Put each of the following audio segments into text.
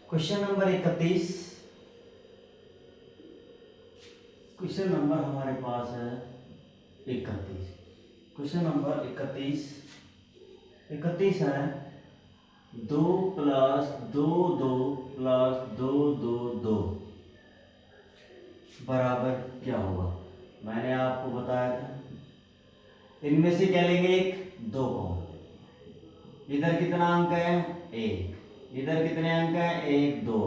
Question number 31। Question number हमारे पास है 31। Question number 31 है 2 प्लस 2 प्लस 2 बराबर क्या होगा। मैंने आपको बताया था इनमें से क्या लेंगे, एक 2 को। इधर कितना अंक है, 1। इधर कितने अंक है, 1 2।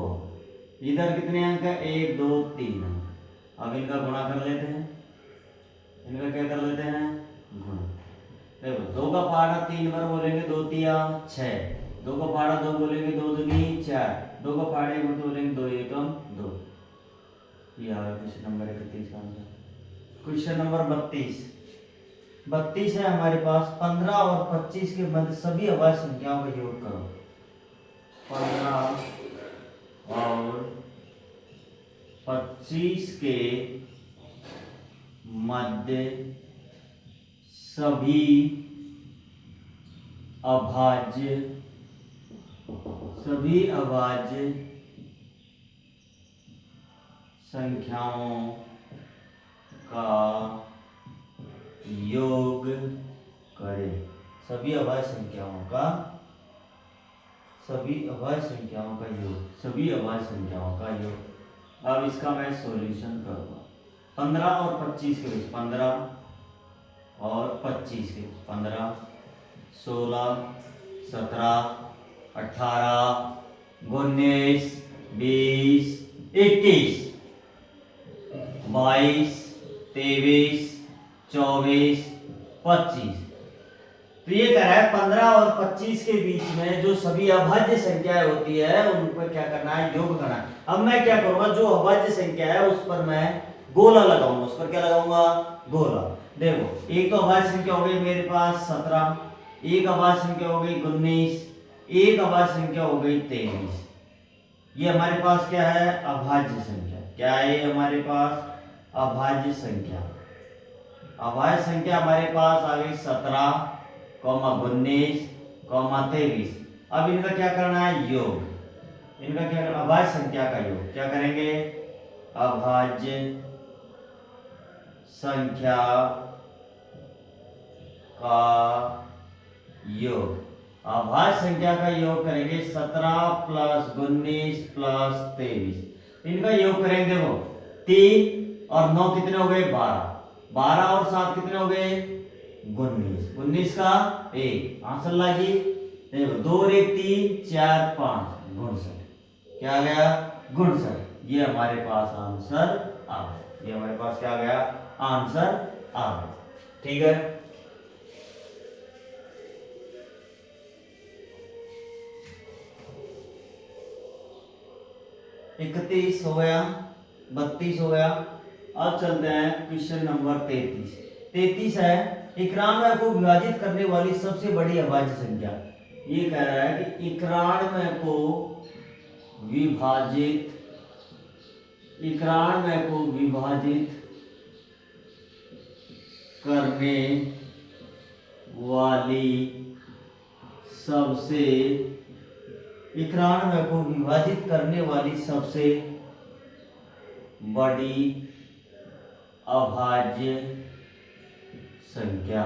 इधर कितने अंक है, 1 2 3 अंक। अब इनका गुणा कर लेते हैं। इनका क्या कर लेते हैं, गुणा। देखो 2 का पहाड़ा 3 बार बोलेंगे, 2 तिया 6। 2 का पहाड़ा 2 बोलेंगे, 2 दूनी 4। 2 का पहाड़े एक बोलेंगे, 2 एकम 2। ये आ गया क्वेश्चन नंबर 31 का आंसर। क्वेश्चन नंबर 32 है हमारे पास। 15 और 25 के मध्य सभी अभाज्य संख्याओं का योग करो। 15 और 25 के मध्य सभी अभाज्य संख्याओं का योग करें। सभी अभाज्य संख्याओं का योग। अब इसका मैं सॉल्यूशन करूंगा। 15 और 25 के बीच, 15 और 25 के 15 16 17 18 19 20 21 22 23 24 25। तो ये कह रहा है 15 और 25 के बीच में जो सभी अभाज्य संख्याएं होती है उन पर क्या करना है, योग करना है। अब मैं क्या करूंगा, जो अभाज्य संख्या है उस पर मैं गोला लगाऊंगा। उस पर क्या लगाऊंगा, गोला। देखो एक तो अभाज्य संख्या हो गई मेरे पास 17, एक अभाज्य संख्या हो गई 19, एक अभाज्य संख्या हो गई 23। ये हमारे पास क्या है, अभाज्य संख्या। क्या है हमारे पास, अभाज्य संख्या। अभाज्य संख्या हमारे पास आ गई 17, 19, 23। अब इनका क्या करना है, योग। इनका क्या करना, अभाज्य संख्या का योग। क्या करेंगे, अभाज्य संख्या का योग। अभाज्य संख्या का योग करेंगे 17 प्लस 19 प्लस 23। इनका योग करेंगे, देखो 3 और 9 कितने हो गए, 12। 12 और 7 कितने हो गए, 19। 19 का 1 आंसर लागी। देखो 2 और 1 3 4 5 59। क्या आ गया, 59। ये हमारे पास आंसर आ गया। ये हमारे पास क्या आ गया, आंसर आ गया। ठीक है। इकतीस हो गया, 32 हो गया। अब चलते हैं क्वेश्चन नंबर 33। 33 है 91 को विभाजित करने वाली सबसे बड़ी अभाज्य संख्या। ये कह रहा है कि 91 को विभाजित करने वाली सबसे 91 को विभाजित करने वाली सबसे बड़ी अभाज्य संख्या।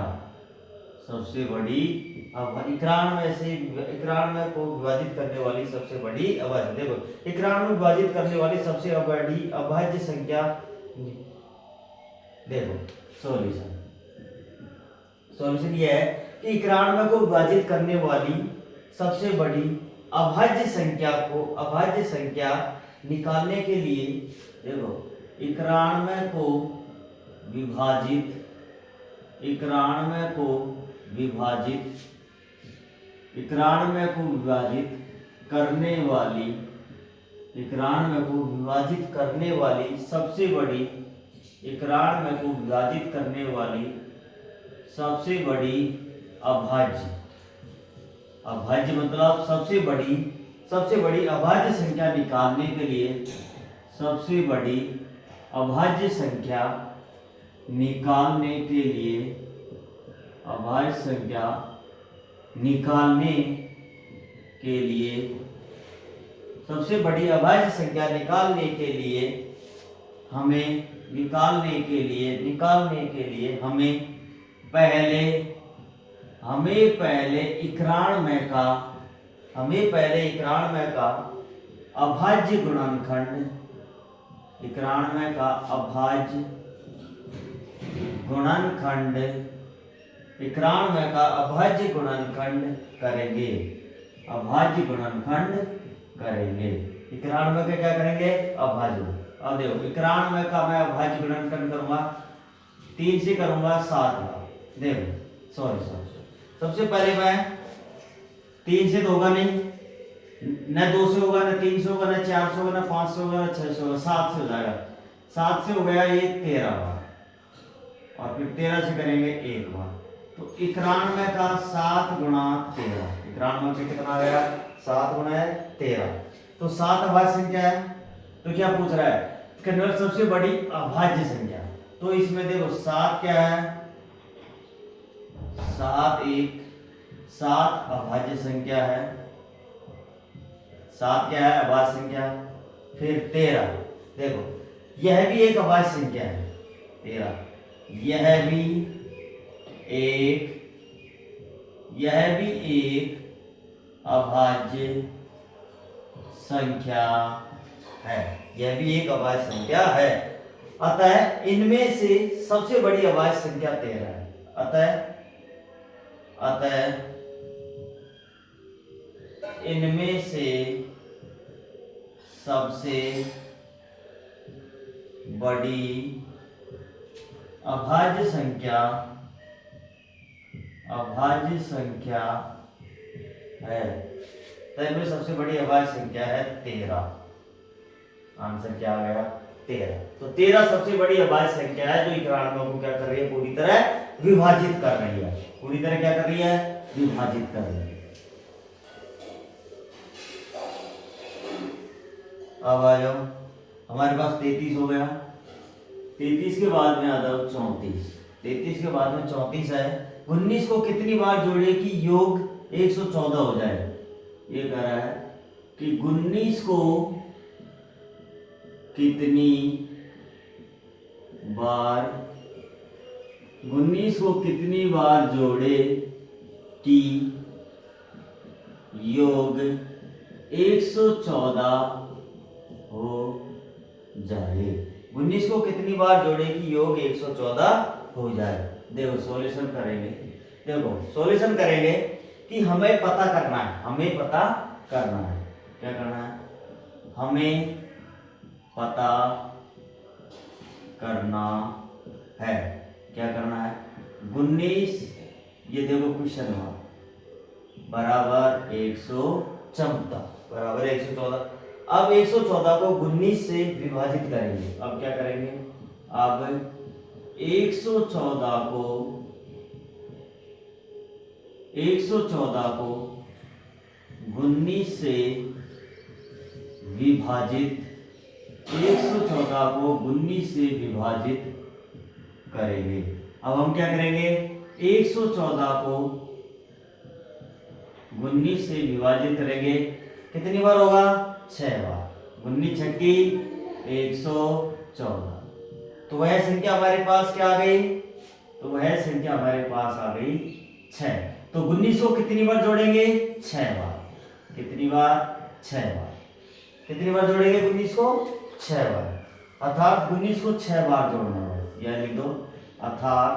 सबसे बड़ी 91 को विभाजित करने वाली सबसे बड़ी अभाज्य, देखो 91 विभाजित करने वाली सबसे बड़ी अभाज्य संख्या। देखो सॉल्यूशन ये है कि 91 को विभाजित करने वाली सबसे बड़ी अभाज्य संख्या निकालने के लिए, देखो 91 को विभाजित करने वाली सबसे बड़ी अभाज्य मतलब सबसे बड़ी अभाज्य संख्या निकालने के लिए, सबसे बड़ी अभाज्य संख्या निकालने के लिए, सबसे बड़ी अभाज्य संख्या निकालने के लिए हमें पहले 91 का अभाज्य गुणनखंड, 91 का अभाज्य गुणनखंड, 91 का अभाज्य गुणनखंड करेंगे। अभाज्य गुणनखंड करेंगे, 91 का क्या करेंगे? अभाज्य। अब देखो 91 का मैं अभाज्य गुणनखंड करूंगा, 3 से करूंगा 7 का। देखो सॉरी सबसे पहले मैं 3 से तो होगा नहीं, न 2 से होगा, न 3 से होगा, न 4 से होगा, न 5 से होगा, न 6 से होगा, 7 से हो जाएगा। 7 से हो गया ये 13 बार, और फिर 13 से करेंगे 1 बार। तो 91 का 7 गुणा 13, 91 का कितना आ गया? 7 गुणा 13। तो 7 अभाज्य संख्या है। तो क्या पूछ रहा है? कन्वर्ट सबसे बड़ी अभाज्य संख्या। तो इसमें देखो 7 क्या है? 7 अभाज्य संख्या है। 7 क्या है? अभाज्य संख्या। फिर 13, देखो यह भी एक अभाज्य संख्या है 13, यह भी एक अभाज्य संख्या है, यह भी एक अभाज्य संख्या है। अतः इनमें से सबसे बड़ी अभाज्य संख्या 13 है। अतः इनमें से सबसे बड़ी अभाज्य संख्या है। तो इनमें सबसे बड़ी अभाज्य संख्या है 13। आंसर क्या आ गया? 13। तो 13 सबसे बड़ी अभाज्य संख्या है जो 91 को क्या कर रही है? पूरी तरह विभाजित कर रही है। पूरी तरह क्या कर रही है? विभाजित कर रही है। अब आ जाओ, हमारे पास 33 हो गया। 33 के बाद में आ जाओ 34। 33 के बाद में 34 है। 19 को कितनी बार जोड़े कि योग 114 हो जाए? ये कह रहा है कि 19 को कितनी बार जोड़े कि योग 114 हो जाए? 19 को कितनी बार जोड़े कि योग 114 हो जाए? देखो सॉल्यूशन करेंगे। कि हमें पता करना है। क्या करना है? हमें पता करना है। क्या करना है? 19, ये देखो क्वेश्चन हुआ, बराबर 114 अब 114 को 19 से विभाजित करेंगे। अब क्या करेंगे? अब 114 को 19 से विभाजित करेंगे। अब हम क्या करेंगे? 114 को 19 से विभाजित करेंगे, कितनी बार होगा? 6 बार। 19 छक्की 114। तो वह संख्या हमारे पास क्या आ गई? तो वह संख्या हमारे पास आ गई 6। तो 19 को कितनी बार जोड़ेंगे? 6 बार। कितनी बार? 6 बार। कितनी बार जोड़ेंगे 19 को? 6 बार। अर्थात 19 को 6 बार जोड़ना है। यह लिख दो, अर्थात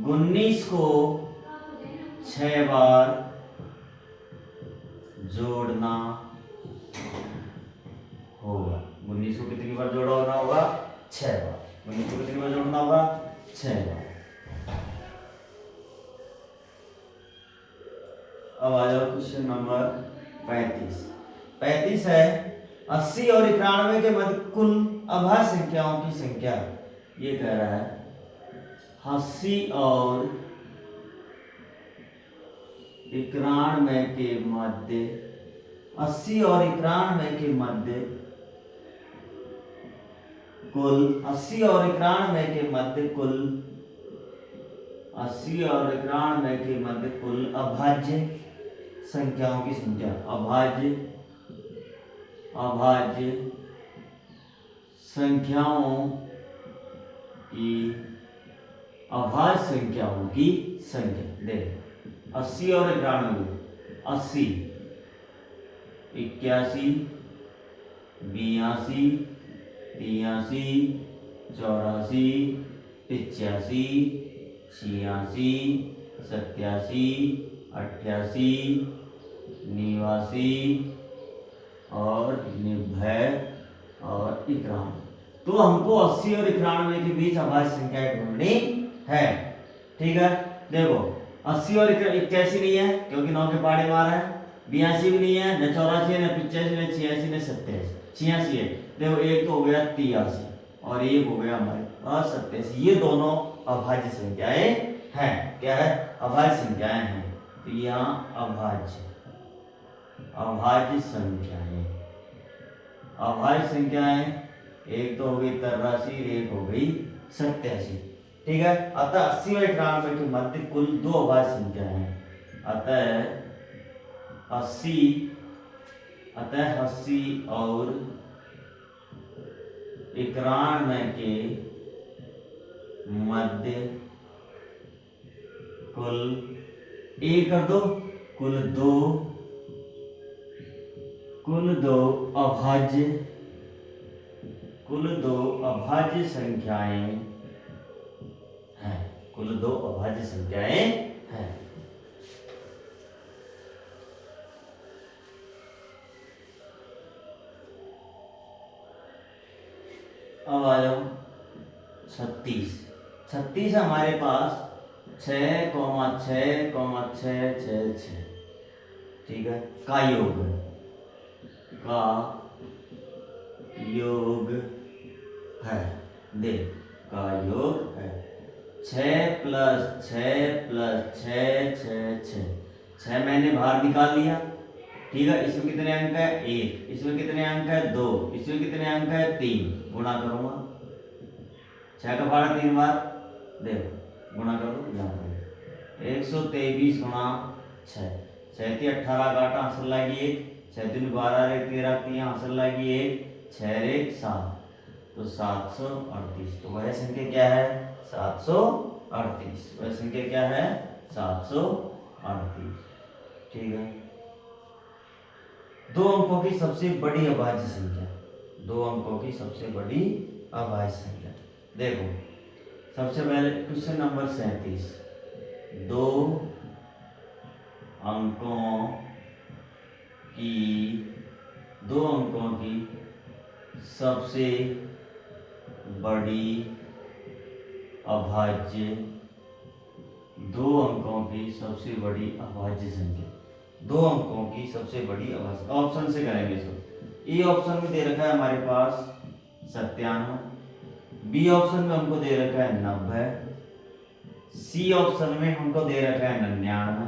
19 को 6 बार जोड़ना होगा। 19 को कितनी बार जोड़ना होगा? 6 बार। 19 को कितनी बार जोड़ना होगा? 6 बार। अब आ जाओ क्वेश्चन नंबर 35 है 80 और 91 के मध्य कुल अभाज्य संख्याओं की संख्या। ये कह रहा है 80 और 91 के मध्य 80 और 91 के मध्य कुल 80 और 91 के मध्य कुल 80 और 91 के मध्य कुल अभाज्य संख्याओं की संख्या, अभाज्य संख्याओं की अभाज्य संख्याओं की संख्या। देख 80 और 91, 80, 81, 82, 83, 84, 85, 86, 87, 88, 89 और 90 और 91। तो हमको 80 और 91 के बीच अभाज्य संख्याएं ढूंढनी है। ठीक है, देखो 80 और 81 नहीं है क्योंकि 9 के पाड़े मारा है, 82 भी नहीं है, न 84 है, न 85, न 86, न 87, 86 है। देखो एक तो हो गया 83 और एक हो गया हमारे पास 87। ये दोनों अभाज्य संख्याएं हैं। क्या है? अभाज्य संख्याएं हैं। तो यहाँ अभाज्य संख्याएं एक तो हो गई 83, एक हो गई 87। ठीक है, अतः 80 और 91 के मध्य कुल 2 अभाज्य संख्याएं हैं। अतः 80 और 91 के मध्य कुल एक कर दो, कुल दो अभाज्य संख्याएं हैं। कुल 2 अभाज्य संख्याएं हैं। अब आ जाओ 36 हमारे पास 6,6,6,6,6। ठीक है, का योग है। देख का योग है 6 + 6 + 6 6 6 मैंने बाहर निकाल लिया। ठीक है, इसमें कितने अंक है? 1, इसमें कितने अंक है? 2, इसमें कितने अंक है? 3। गुणा करूंगा 6 का पारा 3 बार, देखो गुणा करो यहाँ पर 123 गुणा 6, 6 × 18 काटा, आंसर लाएगी 1, 6 × 12 रे 13 3 आंसर लाएगी 1, 6 रे 7, तो 738। तो वह संख्या क्या है? 738। वह संख्या क्या है? 738। ठीक है, 2 अंकों की सबसे बड़ी अभाज्य संख्या, 2 अंकों की सबसे बड़ी अभाज्य संख्या। देखो सबसे पहले क्वेश्चन नंबर 37, 2 अंकों की सबसे बड़ी अभाज्य, 2 अंकों की सबसे बड़ी अभाज्य संख्या, 2 अंकों की सबसे बड़ी अभाज्य। ऑप्शन से करेंगे इसको। ए ऑप्शन में दे रखा है हमारे पास 97, बी ऑप्शन में हमको दे रखा है 90, सी ऑप्शन में हमको दे रखा है 99,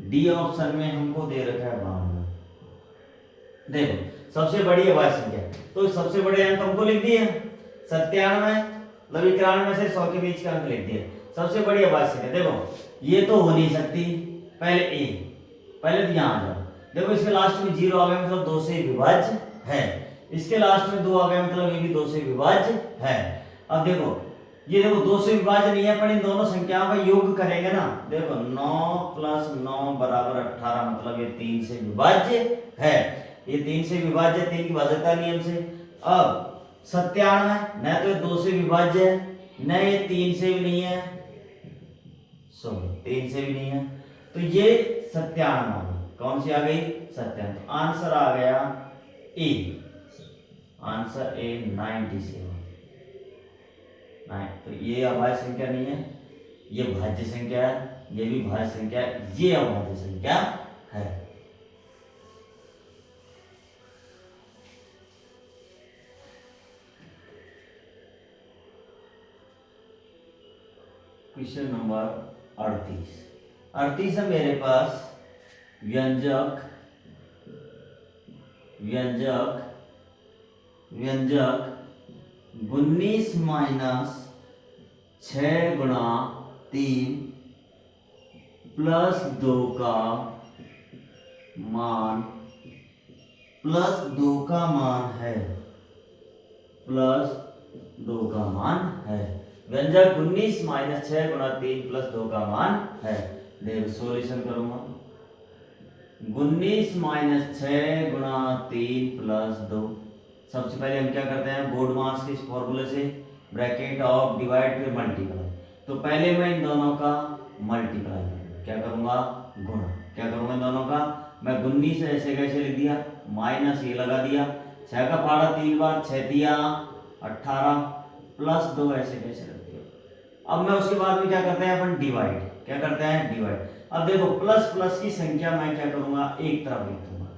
डी ऑप्शन में हमको दे रखा है 92। देखो सबसे बड़ी अभाज्य संख्या, तो सबसे बड़े अंक हमको लिख दिए 97, मतलब 91 से 100 के बीच का अंक लिख दिए। सबसे बड़ी अभाज्य संख्या देखो ये तो हो नहीं सकती, पहले तो यहाँ आ जाओ। देखो इसके लास्ट में 0 आ गया मतलब 2 से विभाज्य है, इसके लास्ट में 2 आ गया मतलब ये भी 2 से विभाज्य है। अब देखो ये 2 से विभाज्य नहीं है, पर इन दोनों संख्याओं का योग करेंगे ना। देखो 9 + 9 = 18, मतलब ये 3 से विभाज्य है, ये 3 से विभाज्य, 3 की भाज्यता नियम से। अब 97 न तो 2 से विभाज्य है, न ये 3 से भी नहीं है, 3 से भी नहीं है, तो ये 97 आ गई। कौन सी आ गई? 97। तो आंसर आ गया ए, आंसर ए 97। तो ये अभाज्य संख्या नहीं है, ये भाज्य संख्या है, ये भी भाज्य संख्या है, ये अभाज्य संख्या है। क्वेश्चन नंबर 38 है मेरे पास। व्यंजक 19 - 6 × 3 प्लस 2 का मान प्लस 2 का मान है, प्लस 2 का मान है। व्यंजक 19 माइनस 6 गुणा 3 प्लस 2 का मान है। देखो सॉल्यूशन करूंगा। 19 माइनस 6 गुणा 3 प्लस 2। सबसे पहले हम क्या करते हैं, बोर्ड मास के इस फॉर्मूले से ब्रैकेट ऑफ डिवाइड फिर मल्टीप्लाई। तो पहले मैं इन दोनों का मल्टीप्लाई करूंगा, क्या करूंगा, गुणा। क्या करूंगा इन दोनों का, मैं 19 ऐसे कैसे लिख दिया, माइनस ये लगा दिया, 6 का फाड़ा 3 बार, 6 दिया 18 प्लस 2 ऐसे कैसे रख दिया। अब मैं उसके बाद में क्या करते हैं अपन, डिवाइड। क्या करते हैं, डिवाइड। अब देखो प्लस प्लस की संख्या मैं क्या करूंगा, एक तरफ लिख दूंगा।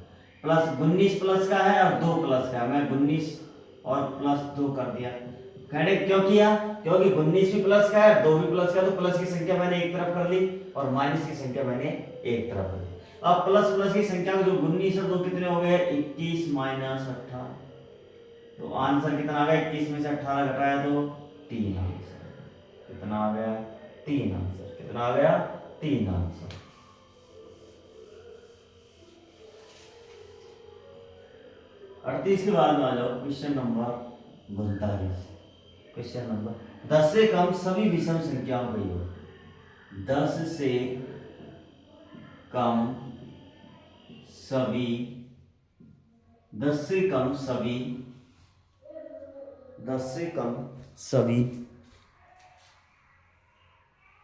प्लस 19 प्लस का है और 2 प्लस का है, मैं 19 और प्लस 2 कर दिया। कहने क्यों किया, क्योंकि 19 भी प्लस का है 2 भी प्लस का, तो प्लस की संख्या मैंने एक तरफ कर ली और माइनस की संख्या मैंने एक तरफ कर ली। अब प्लस प्लस की संख्या जो 19 और 2 कितने हो गए, 21 माइनस 18। तो आंसर कितना आ गया, 21 में से 18 घटाया तो 3 आंसर। कितना आ गया, 3 आंसर। कितना आ गया, 3 आंसर। अड़तीस के बाद में आ जाओ क्वेश्चन नंबर 42। क्वेश्चन नंबर 10 से कम सभी विषम संख्याओं का योग। 10 से कम सभी 10 से कम सभी 10 से कम सभी